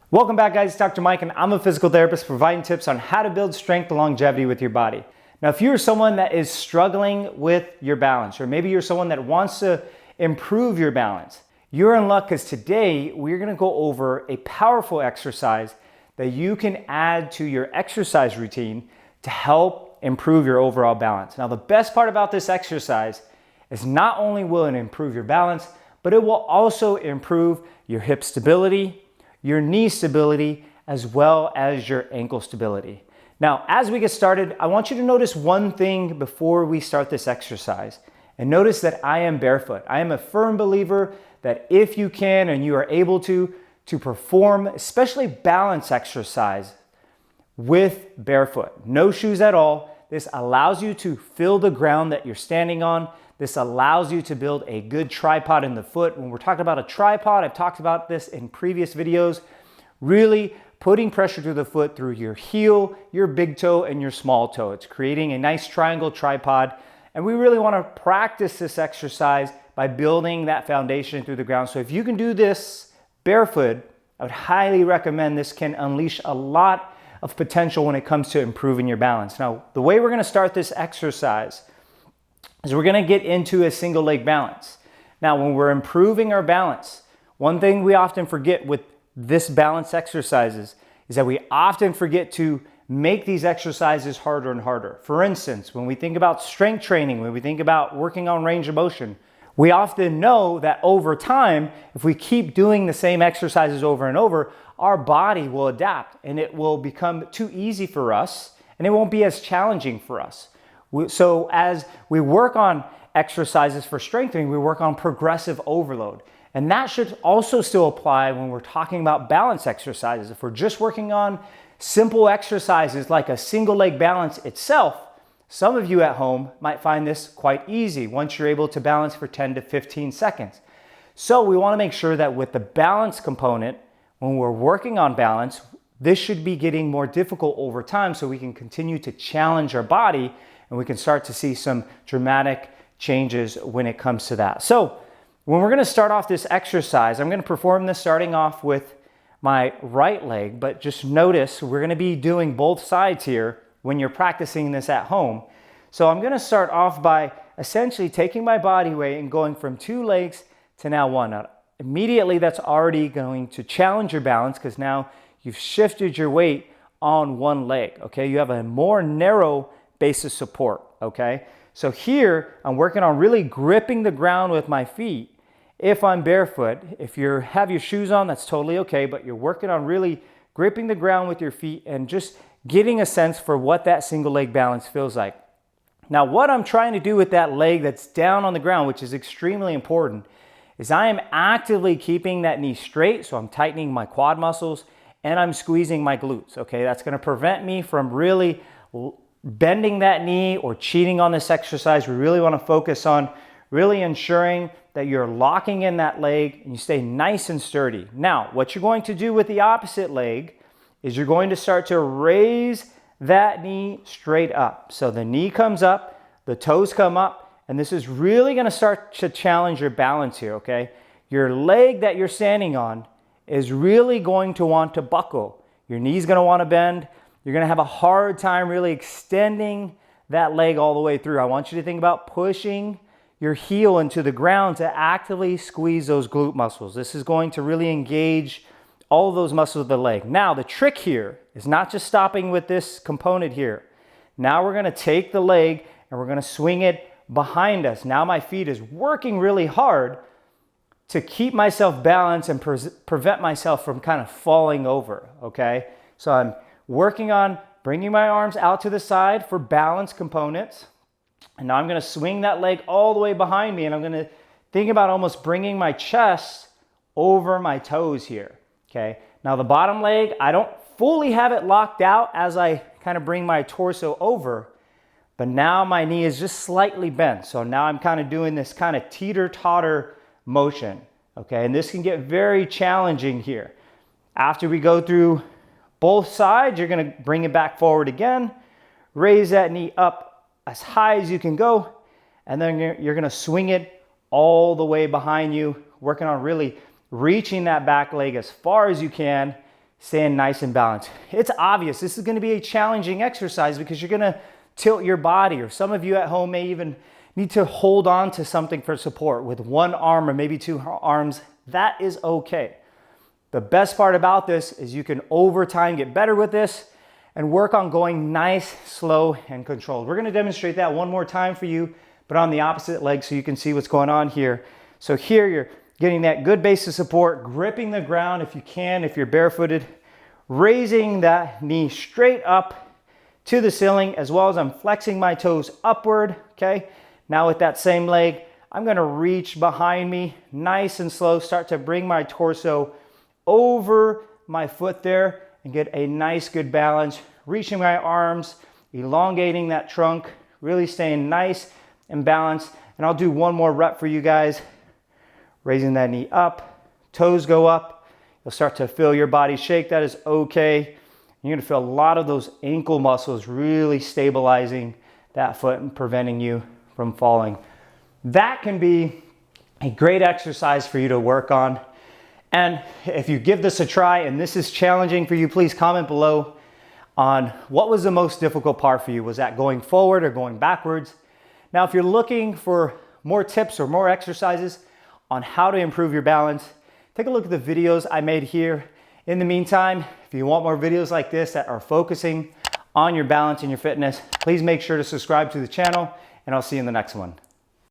Welcome back, guys. It's Dr. Mike, and I'm a physical therapist providing tips on how to build strength and longevity with your body. Now, if you're someone that is struggling with your balance, or maybe you're someone that wants to improve your balance, you're in luck because today we're going to go over a powerful exercise that you can add to your exercise routine to help improve your overall balance. Now, the best part about this exercise is not only will it improve your balance, but it will also improve your hip stability, your knee stability, as well as your ankle stability. Now, as we get started, I want you to notice one thing before we start this exercise. And notice that I am barefoot. I am a firm believer that if you can and you are able to perform, especially balance exercise with barefoot, no shoes at all, this allows you to feel the ground that you're standing on. This allows you to build a good tripod in the foot. When we're talking about a tripod, I've talked about this in previous videos, really putting pressure to the foot through your heel, your big toe, and your small toe. It's creating a nice triangle tripod. And we really want to practice this exercise by building that foundation through the ground. So if you can do this barefoot, I would highly recommend. This can unleash a lot of potential when it comes to improving your balance. Now, the way we're going to start this exercise is we're going to get into a single leg balance. Now, when we're improving our balance, one thing we often forget with this balance exercises is that we often forget to make these exercises harder and harder. For instance, when we think about strength training, when we think about working on range of motion, we often know that over time, if we keep doing the same exercises over and over, our body will adapt and it will become too easy for us and it won't be as challenging for us. So as we work on exercises for strengthening, we work on progressive overload. And that should also still apply when we're talking about balance exercises. If we're just working on simple exercises like a single leg balance itself, some of you at home might find this quite easy once you're able to balance for 10 to 15 seconds. So we want to make sure that with the balance component, when we're working on balance, this should be getting more difficult over time so we can continue to challenge our body and we can start to see some dramatic changes when it comes to that. So when we're going to start off this exercise, I'm going to perform this starting off with my right leg, but just notice we're going to be doing both sides here when you're practicing this at home. So I'm going to start off by essentially taking my body weight and going from 2 legs to now 1. Now, immediately that's already going to challenge your balance because now you've shifted your weight on 1 leg, okay? You have a more narrow base of support, okay? So here I'm working on really gripping the ground with my feet. If I'm barefoot, if you have your shoes on, that's totally okay, but you're working on really gripping the ground with your feet and just getting a sense for what that single leg balance feels like. Now, what I'm trying to do with that leg that's down on the ground, which is extremely important, is I am actively keeping that knee straight, so I'm tightening my quad muscles and I'm squeezing my glutes, okay? That's gonna prevent me from really bending that knee or cheating on this exercise. We really wanna focus on really ensuring that you're locking in that leg and you stay nice and sturdy. Now, what you're going to do with the opposite leg is you're going to start to raise that knee straight up. So the knee comes up, the toes come up, and this is really going to start to challenge your balance here, okay? Your leg that you're standing on is really going to want to buckle. Your knee's going to want to bend. You're going to have a hard time really extending that leg all the way through. I want you to think about pushing your heel into the ground to actively squeeze those glute muscles. This is going to really engage all of those muscles of the leg. Now, the trick here is not just stopping with this component here. Now we're going to take the leg and we're going to swing it behind us. Now my feet is working really hard to keep myself balanced and prevent myself from kind of falling over, okay? So I'm working on bringing my arms out to the side for balance components. And now I'm going to swing that leg all the way behind me and I'm going to think about almost bringing my chest over my toes here. Okay, now the bottom leg, I don't fully have it locked out as I kind of bring my torso over, but now my knee is just slightly bent. So now I'm kind of doing this kind of teeter-totter motion, okay? And this can get very challenging here. After we go through both sides, you're gonna bring it back forward again, raise that knee up as high as you can go, and then you're gonna swing it all the way behind you, working on really reaching that back leg as far as you can, staying nice and balanced. It's obvious this is going to be a challenging exercise because you're going to tilt your body, or some of you at home may even need to hold on to something for support with one arm or maybe two arms. That is okay. The best part about this is you can over time get better with this and work on going nice, slow, and controlled. We're going to demonstrate that one more time for you, but on the opposite leg so you can see what's going on here. So here you're getting that good base of support, gripping the ground if you can, if you're barefooted, raising that knee straight up to the ceiling, as well as I'm flexing my toes upward, okay? Now with that same leg, I'm gonna reach behind me, nice and slow, start to bring my torso over my foot there and get a nice good balance, reaching my arms, elongating that trunk, really staying nice and balanced. And I'll do one more rep for you guys. Raising that knee up, toes go up. You'll start to feel your body shake. That is okay. You're gonna feel a lot of those ankle muscles really stabilizing that foot and preventing you from falling. That can be a great exercise for you to work on. And if you give this a try and this is challenging for you, please comment below on what was the most difficult part for you. Was that going forward or going backwards? Now, if you're looking for more tips or more exercises on how to improve your balance, take a look at the videos I made here. In the meantime, if you want more videos like this that are focusing on your balance and your fitness, please make sure to subscribe to the channel, and I'll see you in the next one.